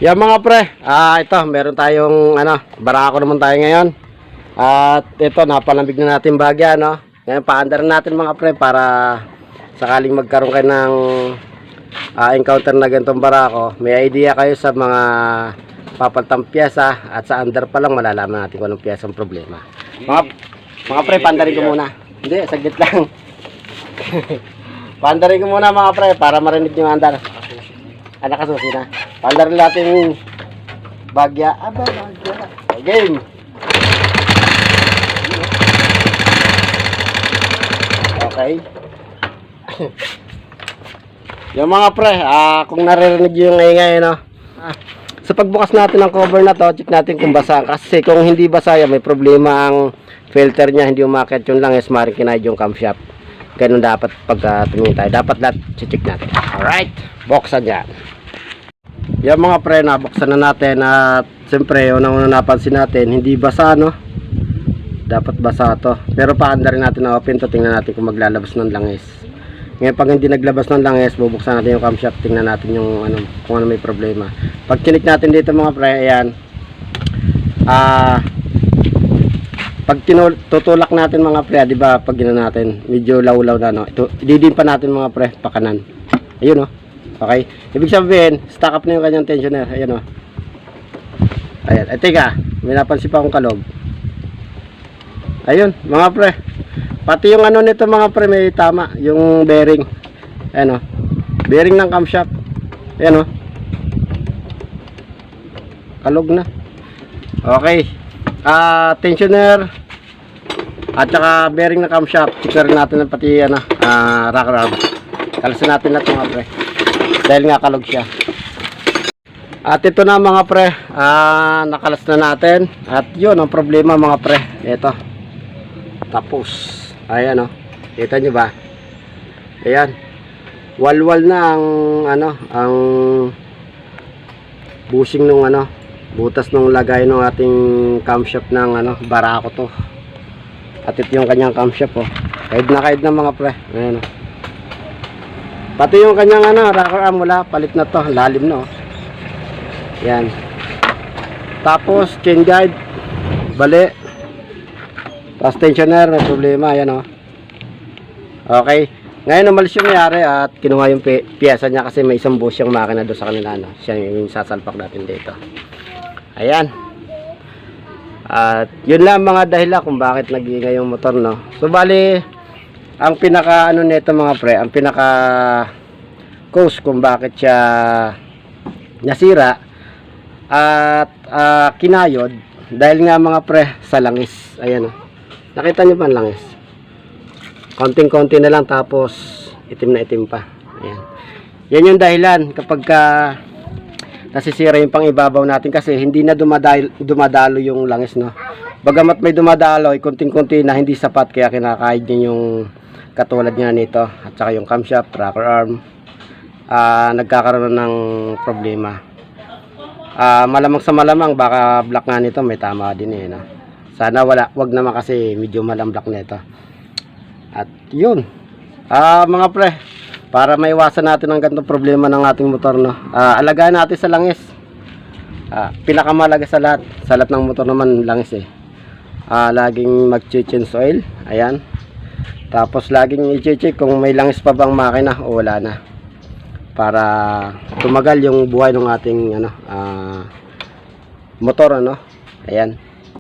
Yan mga pre, ito meron tayong barako naman tayo ngayon. At ito napalambig na natin bagya, no. Ngayon paandar natin mga pre para sakaling magkaroon kayo ng encounter na ganitong barako, may idea kayo sa mga papaltang piyesa at sa under pa lang malalaman natin kung anong piyesa ang problema. Mga pre, paandarin ko muna. Hindi, saglit lang. Paandarin ko muna mga pre para marinig yung andar. Nakasusi na. Paandarin natin yung bagya. Bagya. Game. Okay. Yung mga pre, kung naririnig yung ingay, no? Sa pagbukas natin ng cover na to, check natin kung basa. Kasi kung hindi basa yan, may problema ang filter niya, hindi umakit yung langis, maaaring kinaid yung camshaft. Ganun dapat pag tumingin tayo. Dapat lahat check natin. Alright, buksan yan. Yung mga pre, nabuksan na natin at siyempre, unang-una napansin natin, hindi basa, no? Dapat basa to. Pero paanda rin natin na open to, tingnan natin kung maglalabas ng langis. Ngayon pag hindi naglabas ng langis, bubuksan natin yung camshaft, tingnan natin yung kung ano may problema. Pag chinik natin dito mga pre, ayan. Pag tutulak natin mga pre, di ba, pag gina natin, medyo lawlaw na, no? Ito, ididin pa natin mga pre, pakanan. Ayun, no? Okay? Ibig sabihin, stack up na yung kanyang tensioner. Ayun, no? Ayan. Ay, teka, may napansin pa akong kalog. Ayun, mga pre. Pati yung nito mga pre, may tama. Yung bearing. Ayan, no? Bearing ng camshaft. Ayan, no? Kalog na. Okay. Tensioner at saka bearing na camshaft, checker natin pati rocker arm. Kalasin natin na ito mga pre dahil nga kalog siya. At ito na mga pre, nakalas na natin at yun ang problema mga pre. Ito tapos ayan, kita nyo ba, ayan, walwal na ang ang bushing nung butas nung lagay ng ating camshaft ng barako to. At ito yung kanyang camshaft, kahit na mga pre. Ayan, pati yung kanyang rocker arm, wala, palit na to, lalim na. Yan. Tapos chain guide bali, tapos tensioner may problema. Ayan, okay. Ngayon umalis yung mayari at kinuha yung piyesa niya kasi may isang bush yung makina doon sa kanila, siya yung sasalpak natin dito. Ayan. At yun lang mga dahilan kung bakit nag-iingay yung motor, no. So bali, ang pinaka nito mga pre, ang pinaka cause kung bakit siya nasira at kinayod dahil nga mga pre sa langis. Ayan, nakita nyo ba ang langis? Konting-konti na lang tapos itim na itim pa. Ayan. Yan yung dahilan kapag nasisira yung pangibabaw natin kasi hindi na dumadalo yung langis, no. Bagamat may dumadalo, konting-konti na, hindi sapat, kaya kinakaid niya yung katulad niya nito at saka yung camshaft, rocker arm, nagkakaroon ng problema. Malamang sa malamang baka black nga nito may tama din no? Sana wag naman kasi medyo malang black nito. At yun, mga pre, para maiwasan natin ang ganitong problema ng ating motor, no, alagaan natin sa langis. Pinakamalaga sa lahat ng motor naman langis laging mag-change oil. Ayan. Tapos laging i-check kung may langis pa bang makina o wala na, para tumagal yung buhay ng ating motor, Ayan.